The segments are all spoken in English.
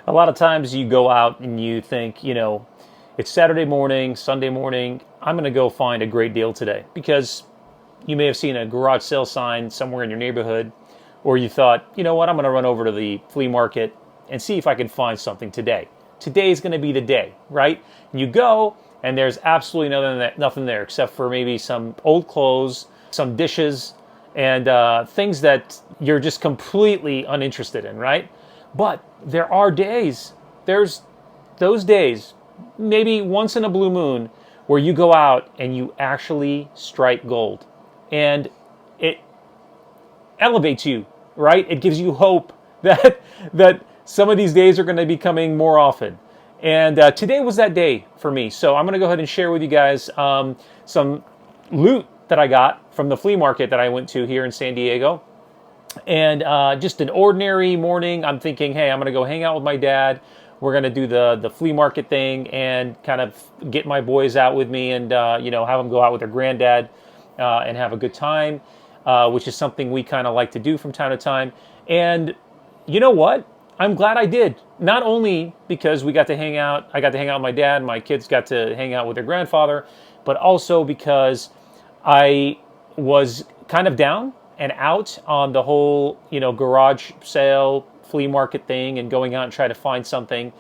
A lot of times you go out and you think, you know, it's Saturday morning, Sunday morning, I'm going to go find a great deal today because you may have seen a garage sale sign somewhere in your neighborhood, or you thought, you know what, I'm going to run over to the flea market and see if I can find something today. Today is going to be the day, right? And you go, and there's absolutely nothing there except for maybe some old clothes, some dishes, and things that you're just completely uninterested in, right? But there are days, there's those days, maybe once in a blue moon, where you go out and you actually strike gold. And it elevates you, right? It gives you hope that some of these days are going to be coming more often. And today was that day for me. So I'm going to go ahead and share with you guys some loot that I got from the flea market that I went to here in San Diego. And just an ordinary morning, I'm thinking, hey, I'm going to go hang out with my dad. We're going to do the flea market thing and kind of get my boys out with me and, you know, have them go out with their granddad and have a good time, which is something we kind of like to do from time to time. And you know what? I'm glad I did. Not only because we got to hang out, I got to hang out with my dad, and my kids got to hang out with their grandfather, but also because I was kind of down and out on the whole, you know, garage sale, flea market thing and going out and try to find something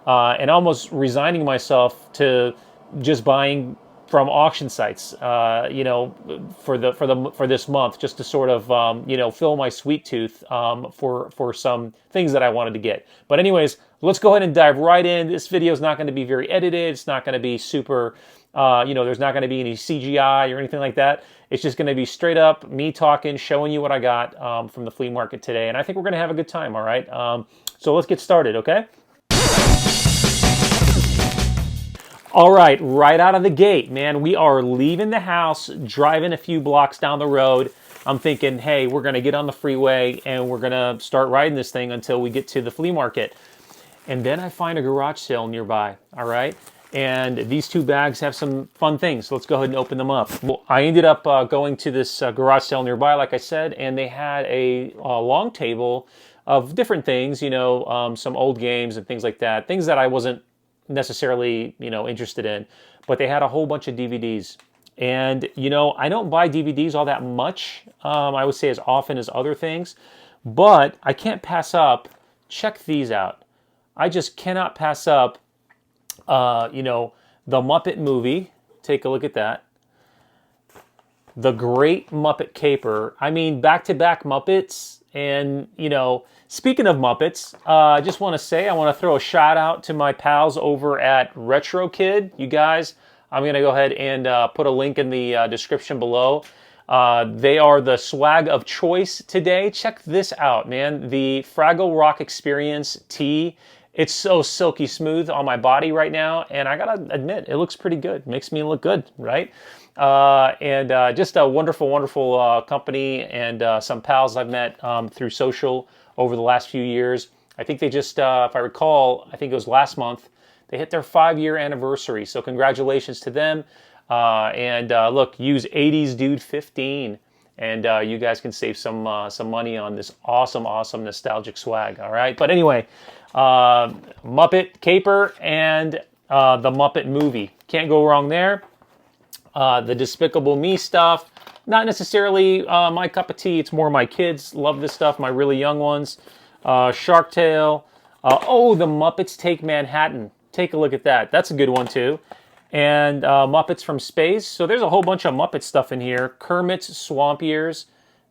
and almost resigning myself to just buying from auction sites, you know, for this month, just to sort of, you know, fill my sweet tooth for some things that I wanted to get. But anyways, let's go ahead and dive right in. This video is not going to be very edited. It's not going to be super, you know, there's not going to be any CGI or anything like that. It's just going to be straight up me talking, showing you what I got from the flea market today. And I think we're going to have a good time, all right? So let's get started, okay? All right, right out of the gate, man, we are leaving the house, driving a few blocks down the road. I'm thinking, hey, we're going to get on the freeway and we're going to start riding this thing until we get to the flea market. And then I find a garage sale nearby, all right? And these two bags have some fun things. So let's go ahead and open them up. Well, I ended up going to this garage sale nearby, like I said, and they had a long table of different things, you know, some old games and things like that, things that I wasn't necessarily, you know, interested in, but they had a whole bunch of DVDs. And, you know, I don't buy DVDs all that much, I would say as often as other things, but I can't pass up, check these out. I just cannot pass up, you know, the Muppet movie. Take a look at that. The Great Muppet Caper. I mean, back-to-back Muppets. And, you know, speaking of Muppets, I just want to say I want to throw a shout out to my pals over at Retro Kid. You guys, I'm going to go ahead and put a link in the description below. They are the swag of choice today. Check this out, man. The Fraggle Rock Experience tee. It's so silky smooth on my body right now, and I gotta admit, it looks pretty good. Makes me look good, right? And just a wonderful, wonderful company and some pals I've met through social over the last few years. I think they just, if I recall, I think it was last month, they hit their 5-year anniversary. So congratulations to them. And look, use 80s Dude 15. And you guys can save some money on this awesome, awesome nostalgic swag, all right? But anyway, Muppet Caper and the Muppet movie. Can't go wrong there. The Despicable Me stuff, not necessarily my cup of tea. It's more my kids love this stuff, my really young ones. Shark Tale. Oh, the Muppets Take Manhattan. Take a look at that. That's a good one too. And Muppets from Space. So there's a whole bunch of Muppet stuff in here. Kermit's Swamp Years.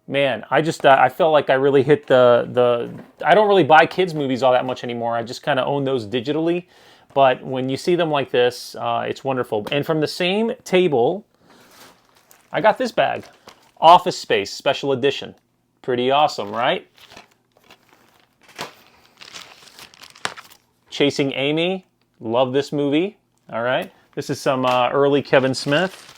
Man, I just I felt like I really hit the I don't really buy kids movies all that much anymore. I just kind of own those digitally. But when you see them like this, it's wonderful. And from the same table, I got this bag. Office Space Special Edition. Pretty awesome, right? Chasing Amy. Love this movie. All right. This is some early Kevin Smith.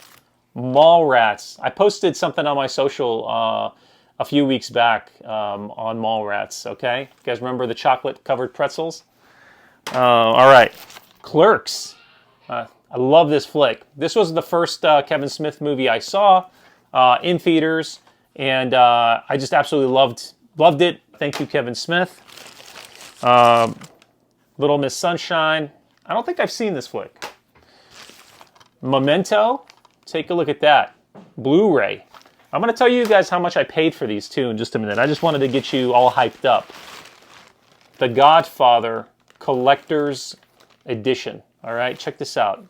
Mallrats. I posted something on my social a few weeks back on Mallrats, okay? You guys remember the chocolate-covered pretzels? All right. Clerks. I love this flick. This was the first Kevin Smith movie I saw in theaters, and I just absolutely loved it. Thank you, Kevin Smith. Little Miss Sunshine. I don't think I've seen this flick. Memento. Take a look at that. Blu-ray. I'm going to tell you guys how much I paid for these too in just a minute. I just wanted to get you all hyped up. The Godfather Collector's Edition. All right, check this out.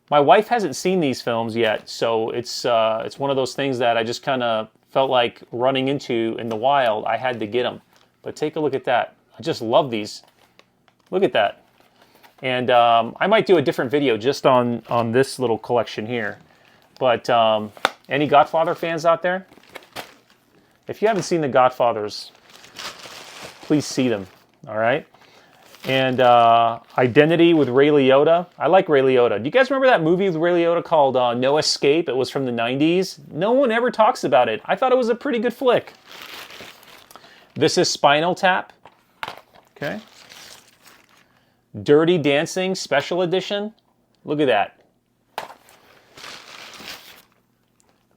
My wife hasn't seen these films yet, so it's one of those things that I just kind of felt like running into in the wild. I had to get them. But take a look at that. I just love these. Look at that. And I might do a different video just on this little collection here. But any Godfather fans out there? If you haven't seen the Godfathers, please see them, all right? And Identity with Ray Liotta. I like Ray Liotta. Do you guys remember that movie with Ray Liotta called No Escape? It was from the 90s. No one ever talks about it. I thought it was a pretty good flick. This is Spinal Tap. Okay. Dirty Dancing Special Edition. Look at that.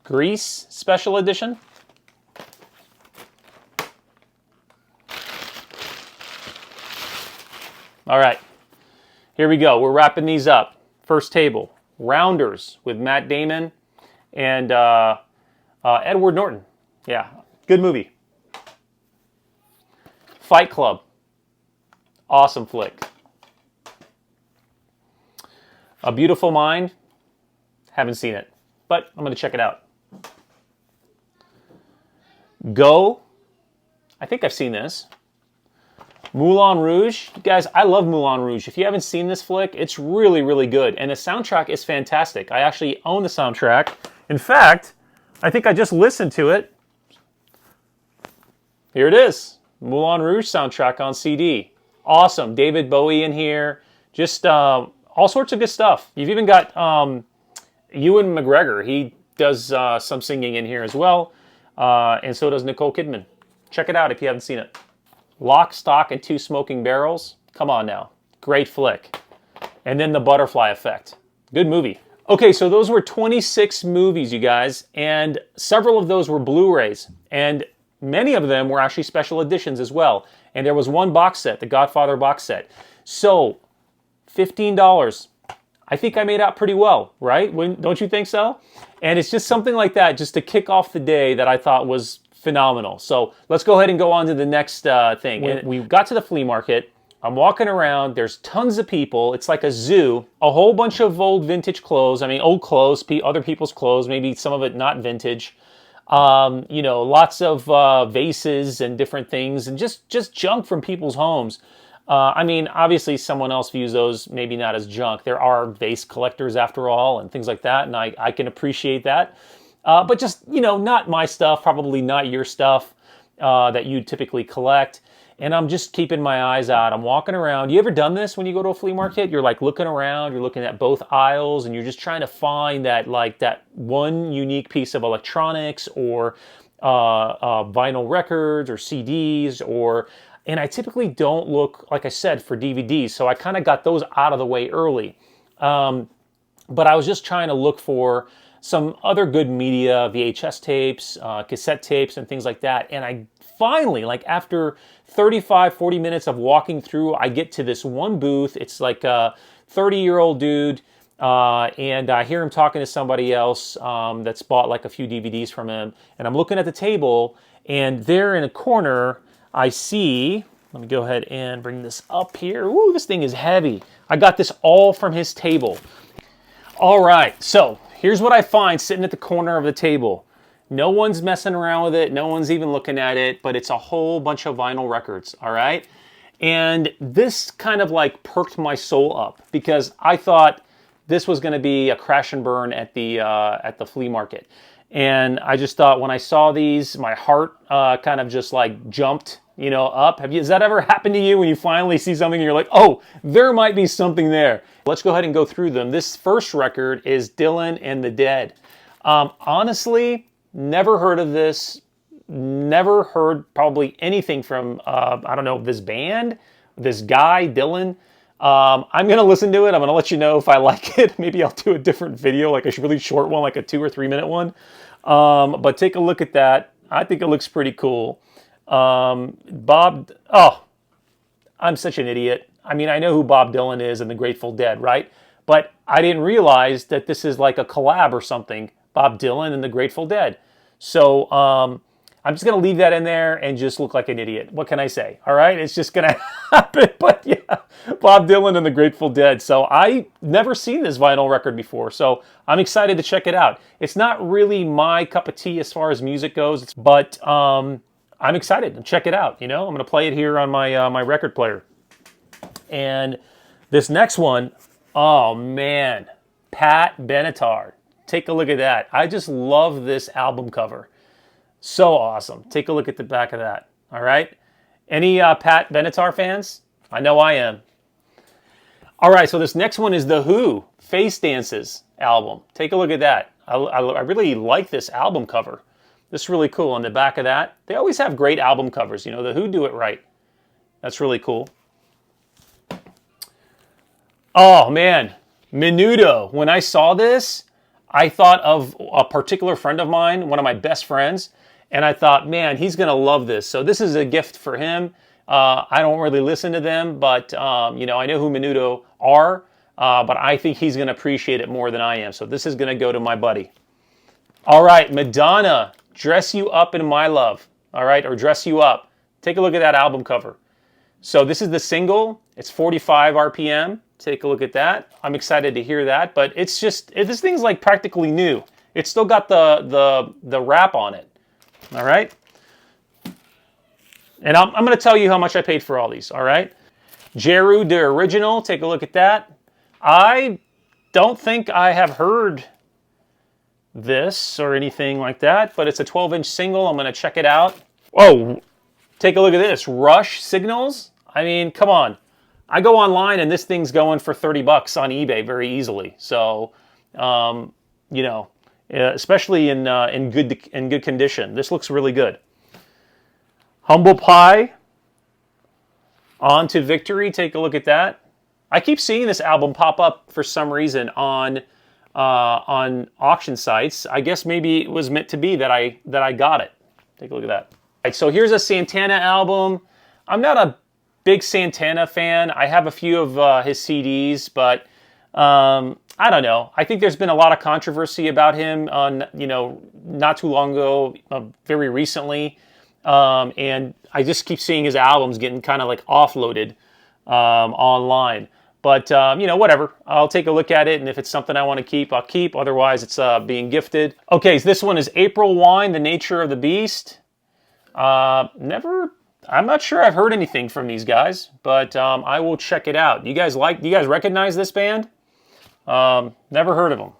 Grease Special Edition. All right, here we go. We're wrapping these up. First table, Rounders with Matt Damon and Edward Norton. Yeah, good movie. Fight Club. Awesome flick. A Beautiful Mind. Haven't seen it, but I'm going to check it out. Go. I think I've seen this. Moulin Rouge. You guys, I love Moulin Rouge. If you haven't seen this flick, it's really, really good. And the soundtrack is fantastic. I actually own the soundtrack. In fact, I think I just listened to it. Here it is. Moulin Rouge soundtrack on CD. Awesome. David Bowie in here. Just all sorts of good stuff. You've even got Ewan McGregor. He does some singing in here as well. And so does Nicole Kidman. Check it out if you haven't seen it. Lock, Stock, and Two Smoking Barrels. Come on now. Great flick. And then The Butterfly Effect. Good movie. Okay, so those were 26 movies, you guys, and several of those were Blu-rays, and many of them were actually special editions as well. And there was one box set, the Godfather box set. So, $15. I think I made out pretty well, right? Don't you think so? And it's just something like that, just to kick off the day, that I thought was phenomenal. So let's go ahead and go on to the next thing. When we got to the flea market, I'm walking around, there's tons of people, it's like a zoo, a whole bunch of old vintage clothes, I mean old clothes, other people's clothes, maybe some of it not vintage, you know, lots of vases and different things, and just junk from people's homes. I mean, obviously someone else views those maybe not as junk. There are vase collectors after all and things like that, and I can appreciate that. But just, you know, not my stuff, probably not your stuff that you typically collect. And I'm just keeping my eyes out. I'm walking around. You ever done this when you go to a flea market? You're like looking around, you're looking at both aisles, and you're just trying to find that, like, that one unique piece of electronics or vinyl records or CDs and I typically don't look, like I said, for DVDs. So I kind of got those out of the way early. But I was just trying to look for some other good media, VHS tapes, cassette tapes, and things like that. And I finally, like after 35, 40 minutes of walking through, I get to this one booth. It's like a 30-year-old dude, and I hear him talking to somebody else that's bought like a few DVDs from him. And I'm looking at the table, and there in a corner, I see, let me go ahead and bring this up here. Ooh, this thing is heavy. I got this all from his table. All right, so here's what I find sitting at the corner of the table. No one's messing around with it. No one's even looking at it, but it's a whole bunch of vinyl records, all right? And this kind of like perked my soul up because I thought this was gonna be a crash and burn at the flea market. And I just thought when I saw these, my heart kind of just like jumped, you know, up. Has that ever happened to you when you finally see something and you're like, oh, there might be something there? Let's go ahead and go through them. This first record is Dylan and the Dead. Honestly, never heard of this. Never heard probably anything from, I don't know, this band, this guy, Dylan. I'm going to listen to it. I'm going to let you know if I like it. Maybe I'll do a different video, like a really short one, like a 2 or 3 minute one. But take a look at that. I think it looks pretty cool. Bob, oh, I'm such an idiot. I mean, I know who Bob Dylan is and the Grateful Dead, right? But I didn't realize that this is like a collab or something, Bob Dylan and the Grateful Dead. So I'm just going to leave that in there and just look like an idiot. What can I say? All right, it's just going to happen. But yeah, Bob Dylan and the Grateful Dead. So I never seen this vinyl record before, so I'm excited to check it out. It's not really my cup of tea as far as music goes, but I'm excited to check it out. You know, I'm going to play it here on my my record player. And this next one, oh man, Pat Benatar. Take a look at that. I just love this album cover. So awesome. Take a look at the back of that. All right. Any Pat Benatar fans? I know I am. All right. So this next one is The Who Face Dances album. Take a look at that. I really like this album cover. This is really cool. On the back of that, they always have great album covers. You know, The Who do it right. That's really cool. Oh man, Menudo. When I saw this, I thought of a particular friend of mine, one of my best friends, and I thought, man, he's going to love this. So this is a gift for him. I don't really listen to them, but you know, I know who Menudo are, but I think he's going to appreciate it more than I am. So this is going to go to my buddy. All right, Madonna, Dress You Up in My Love. All right, or Dress You Up. Take a look at that album cover. So this is the single. It's 45 RPM. Take a look at that. I'm excited to hear that, but it's just, this thing's like practically new. It's still got the wrap on it. All right. And I'm going to tell you how much I paid for all these. All right. Jeru, the original. Take a look at that. I don't think I have heard this or anything like that, but it's a 12-inch single. I'm going to check it out. Oh, take a look at this. Rush Signals. I mean, come on. I go online and this thing's going for $30 on eBay very easily. So, you know, especially in good condition. This looks really good. Humble Pie, On to Victory. Take a look at that. I keep seeing this album pop up for some reason on auction sites. I guess maybe it was meant to be that I got it. Take a look at that. All right, so here's a Santana album. I'm not a big Santana fan. I have a few of his CDs, but I don't know. I think there's been a lot of controversy about him on, you know, not too long ago, very recently. And I just keep seeing his albums getting kind of like offloaded online. But, you know, whatever. I'll take a look at it, and if it's something I want to keep, I'll keep. Otherwise, it's being gifted. Okay, so this one is April Wine, The Nature of the Beast. I'm not sure I've heard anything from these guys, but I will check it out. Do you guys recognize this band? Never heard of them.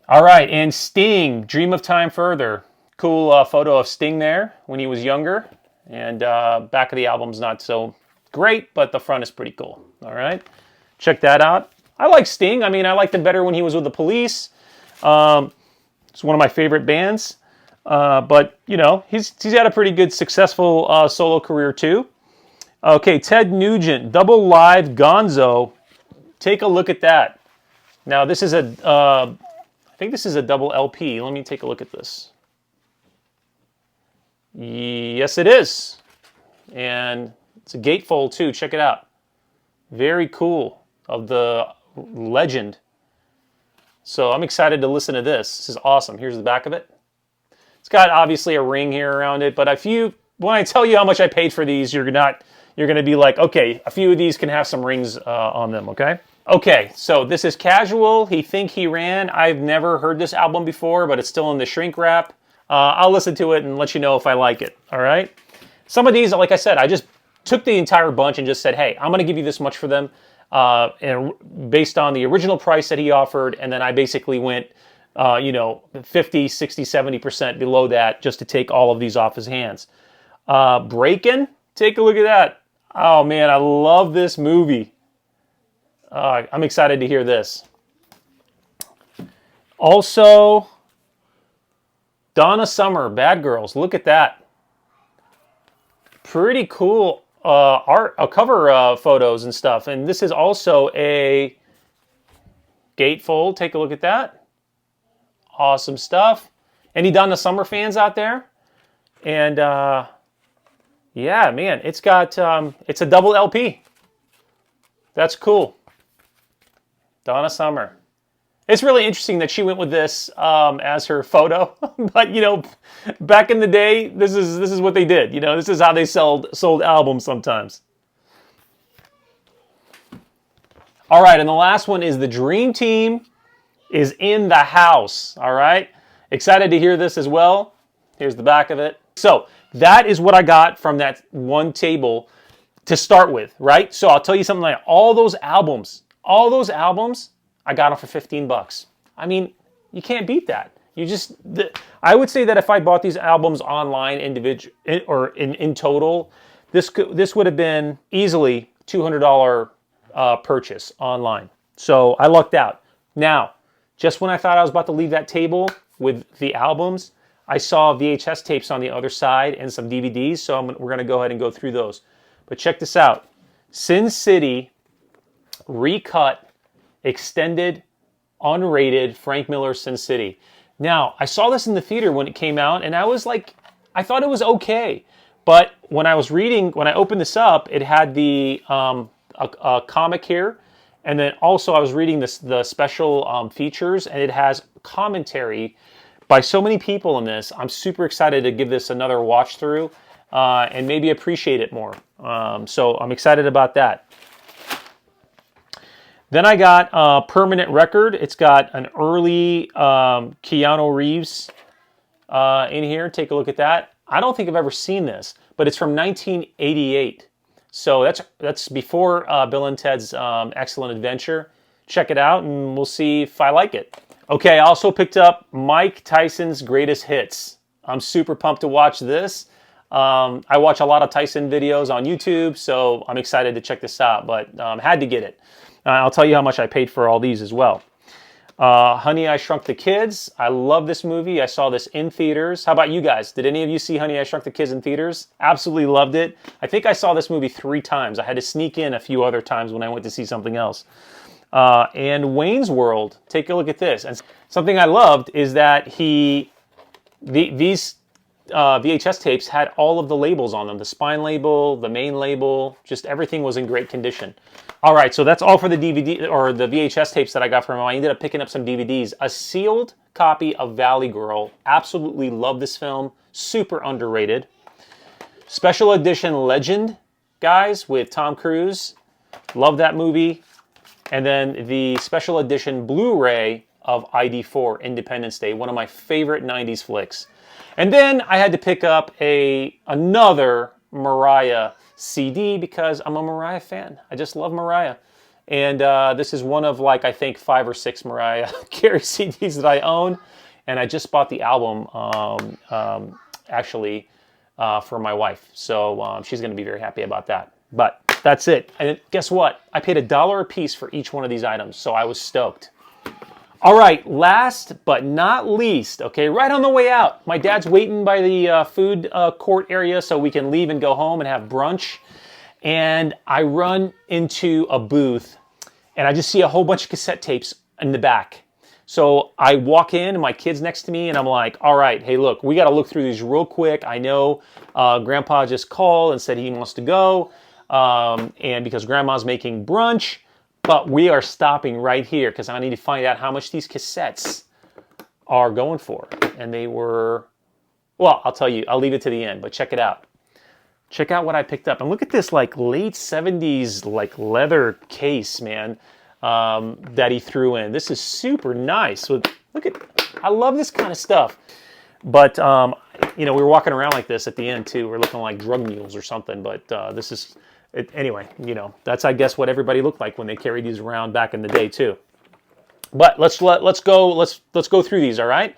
All right, and Sting, Dream of Time Further. Cool photo of Sting there when he was younger. And back of the album's not so great, but the front is pretty cool. All right, check that out. I like Sting. I mean, I liked him better when he was with the Police. It's one of my favorite bands. But, you know, he's had a pretty good, successful solo career, too. Okay, Ted Nugent, Double Live Gonzo. Take a look at that. Now, this is I think this is a double LP. Let me take a look at this. Yes, it is. And it's a gatefold, too. Check it out. Very cool, of the legend. So I'm excited to listen to this. This is awesome. Here's the back of it. It's got obviously a ring here around it, but when I tell you how much I paid for these, you're going to be like, okay, a few of these can have some rings on them, okay? Okay, so this is Casual, He Think He Ran. I've never heard this album before, but it's still in the shrink wrap. I'll listen to it and let you know if I like it, all right? Some of these, like I said, I just took the entire bunch and just said, hey, I'm going to give you this much for them, and based on the original price that he offered, and then I basically went, you know, 50, 60, 70% below that just to take all of these off his hands. Breakin', take a look at that. Oh man, I love this movie. I'm excited to hear this. Also, Donna Summer, Bad Girls, look at that. Pretty cool art, cover photos and stuff. And this is also a gatefold. Take a look at that. Awesome stuff. Any Donna Summer fans out there? And yeah, man, it's got it's a double LP. That's cool. Donna Summer. It's really interesting that she went with this as her photo, but you know, back in the day, this is what they did. You know, this is how they sold albums sometimes. All right, and the last one is the Dream Team is in the house. All right, excited to hear this as well. Here's the back of it. So that is what I got from that one table to start with, right? So I'll tell you something, like all those albums, I got them for 15 bucks. I mean, you can't beat that. I would say that if I bought these albums online in total, this would have been easily $200 purchase online. So I lucked out. Now, just when I thought I was about to leave that table with the albums, I saw VHS tapes on the other side and some DVDs, so we're going to go ahead and go through those. But check this out. Sin City recut, extended, unrated Frank Miller's Sin City. Now, I saw this in the theater when it came out, and I was like, I thought it was okay. But when I opened this up, it had the a comic here, and then also I was reading the special features, and it has commentary by so many people in this. I'm super excited to give this another watch through and maybe appreciate it more. So I'm excited about that. Then I got a permanent record. It's got an early Keanu Reeves in here. Take a look at that. I don't think I've ever seen this, but it's from 1988. So that's before Bill and Ted's Excellent Adventure. Check it out, and we'll see if I like it. Okay, I also picked up Mike Tyson's Greatest Hits. I'm super pumped to watch this. I watch a lot of Tyson videos on YouTube, so I'm excited to check this out, but had to get it. I'll tell you how much I paid for all these as well. Honey, I Shrunk the Kids. I love this movie. I saw this in theaters. How about you guys? Did any of you see Honey, I Shrunk the Kids in theaters? Absolutely loved it. I think I saw this movie 3 times. I had to sneak in a few other times when I went to see something else. And Wayne's World. Take a look at this. And something I loved is that these VHS tapes had all of the labels on them. The spine label, the main label, just everything was in great condition. All right, so that's all for the DVD or the VHS tapes that I got from him. I ended up picking up some DVDs. A sealed copy of Valley Girl. Absolutely love this film. Super underrated. Special edition Legend, guys, with Tom Cruise. Love that movie. And then the special edition Blu-ray of ID4, Independence Day, one of my favorite 90s flicks. And then I had to pick up another Mariah CD because I'm a Mariah fan. I just love Mariah. And this is one of I think 5 or 6 Mariah Carey CDs that I own. And I just bought the album for my wife. So she's going to be very happy about that. But that's it. And guess what? I paid $1 a piece for each one of these items. So I was stoked. All right, last but not least, okay, right on the way out, my dad's waiting by the food court area so we can leave and go home and have brunch. And I run into a booth, and I just see a whole bunch of cassette tapes in the back. So I walk in, and my kid's next to me, and I'm like, all right, hey, look, we got to look through these real quick. I know Grandpa just called and said he wants to go, and because Grandma's making brunch. But we are stopping right here because I need to find out how much these cassettes are going for. And they were, well, I'll tell you, I'll leave it to the end, but check it out. Check out what I picked up. And look at this late 70s leather case, man, that he threw in. This is super nice. So I love this kind of stuff. But, we were walking around like this at the end too. We're looking like drug mules or something, but this is... Anyway, that's I guess what everybody looked like when they carried these around back in the day too. But let's go through these, all right?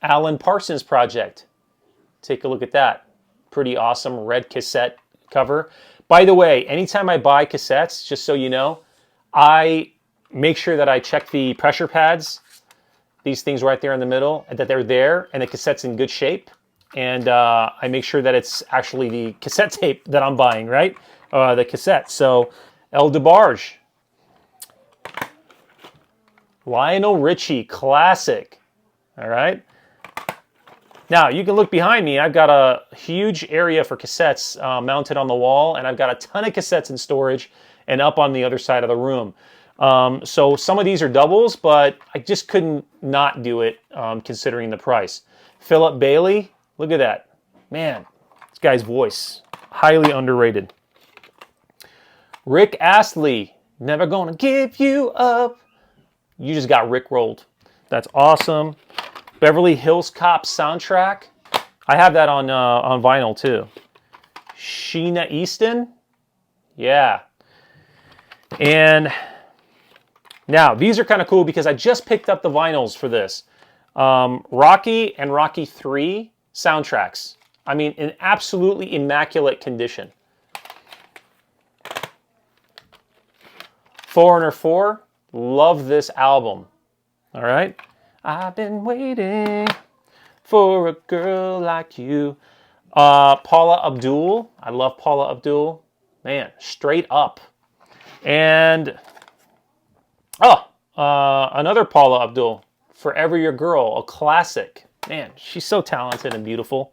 Alan Parsons Project. Take a look at that. Pretty awesome red cassette cover. By the way, anytime I buy cassettes, just so you know, I make sure that I check the pressure pads, these things right there in the middle, and that they're there and the cassette's in good shape. And I make sure that it's actually the cassette tape that I'm buying, right? The cassette. So, El DeBarge. Lionel Richie, classic. All right. Now, you can look behind me. I've got a huge area for cassettes mounted on the wall, and I've got a ton of cassettes in storage. and up on the other side of the room. So some of these are doubles, but I just couldn't not do it considering the price. Philip Bailey, look at that. Man, this guy's voice, highly underrated. Rick Astley, Never Gonna Give You Up. You just got rickrolled. That's awesome. Beverly Hills Cop soundtrack. I have that on vinyl too. Sheena Easton. Yeah. And now, these are kind of cool because I just picked up the vinyls for this. Rocky and Rocky 3 soundtracks. I mean, in absolutely immaculate condition. Foreigner 4, love this album. All right? I've been waiting for a girl like you. Paula Abdul, I love Paula Abdul. Man, straight up. And another Paula Abdul, Forever Your Girl, a classic. Man, she's so talented and beautiful.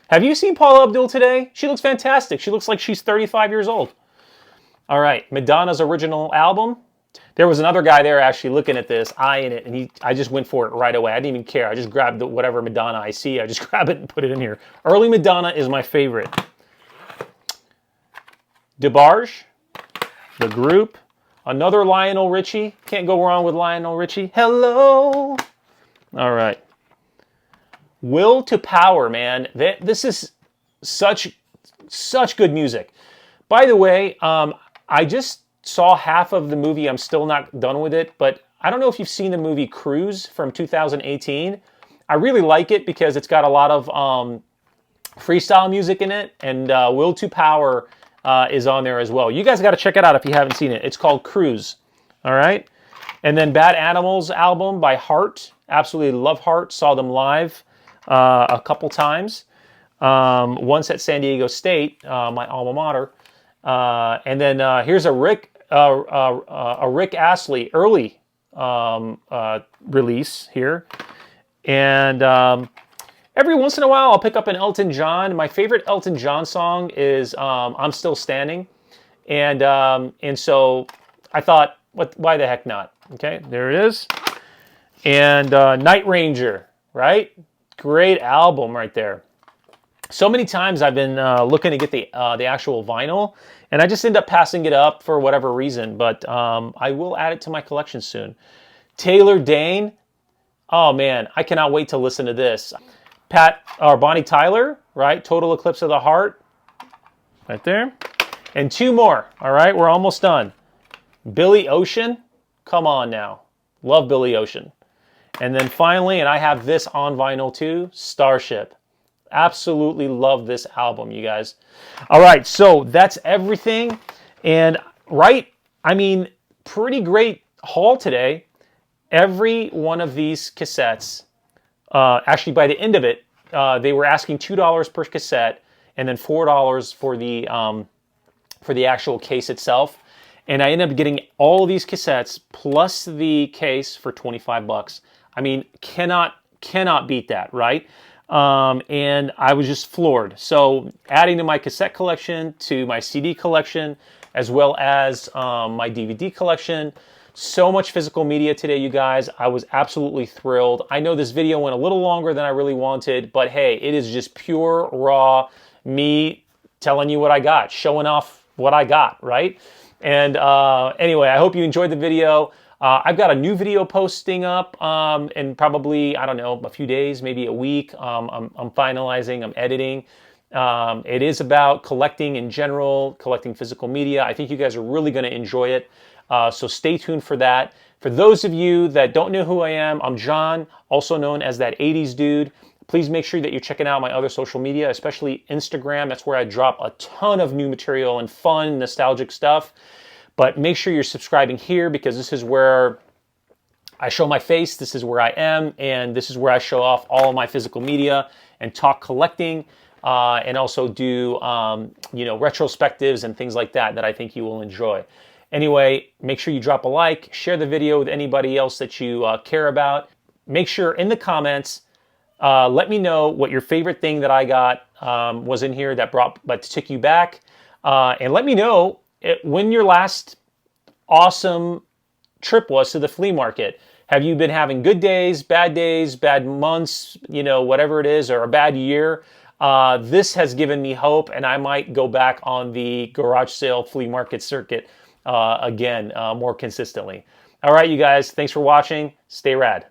Have you seen Paula Abdul today? She looks fantastic. She looks like she's 35 years old. All right, Madonna's original album. There was another guy there actually looking at this, eyeing it, and I just went for it right away. I didn't even care. I just grabbed whatever Madonna I see. I just grab it and put it in here. Early Madonna is my favorite. DeBarge, The Group. Another Lionel Richie. Can't go wrong with Lionel Richie. Hello. All right. Will to Power, man. This is such good music. By the way, I just saw half of the movie. I'm still not done with it, but I don't know if you've seen the movie Cruise from 2018. I really like it because it's got a lot of freestyle music in it, and Will to Power is on there as well. You guys got to check it out if you haven't seen it. It's called Cruise. All right. And then Bad Animals album by Heart. Absolutely love Heart. Saw them live a couple times. Once at San Diego State, my alma mater. And then here's a Rick Astley early release here. And every once in a while, I'll pick up an Elton John. My favorite Elton John song is "I'm Still Standing," and so I thought, why the heck not? Okay, there it is. And Night Ranger, right? Great album right there. So many times I've been looking to get the actual vinyl, and I just end up passing it up for whatever reason. But I will add it to my collection soon. Taylor Dane. Oh man, I cannot wait to listen to this. Bonnie Tyler, right? Total Eclipse of the Heart, right there. And two more, all right? We're almost done. Billy Ocean, come on now. Love Billy Ocean. And then finally, and I have this on vinyl too, Starship. Absolutely love this album, you guys. All right, so that's everything. And pretty great haul today. Every one of these cassettes, actually, by the end of it, they were asking $2 per cassette, and then $4 for the actual case itself. And I ended up getting all of these cassettes plus the case for $25. I mean, cannot beat that, right? And I was just floored. So adding to my cassette collection, to my CD collection, as well as my DVD collection. So much physical media today, you guys. I was absolutely thrilled. I know this video went a little longer than I really wanted, but hey, it is just pure, raw, me telling you what I got, showing off what I got, right? And anyway, I hope you enjoyed the video. I've got a new video posting up in probably, I don't know, a few days, maybe a week. I'm finalizing, I'm editing. It is about collecting in general, collecting physical media. I think you guys are really going to enjoy it. So stay tuned for that. For those of you that don't know who I am, I'm John, also known as that 80s dude. Please make sure that you're checking out my other social media, especially Instagram. That's where I drop a ton of new material and fun, nostalgic stuff. But make sure you're subscribing here because this is where I show my face, this is where I am, and this is where I show off all of my physical media and talk collecting, and also do retrospectives and things like that I think you will enjoy. Anyway, make sure you drop a like, share the video with anybody else that you care about. Make sure in the comments, let me know what your favorite thing that I got was in here that took you back. And let me know when your last awesome trip was to the flea market. Have you been having good days, bad months, whatever it is, or a bad year? This has given me hope, and I might go back on the garage sale flea market circuit again more consistently. All right, you guys, thanks for watching. Stay rad.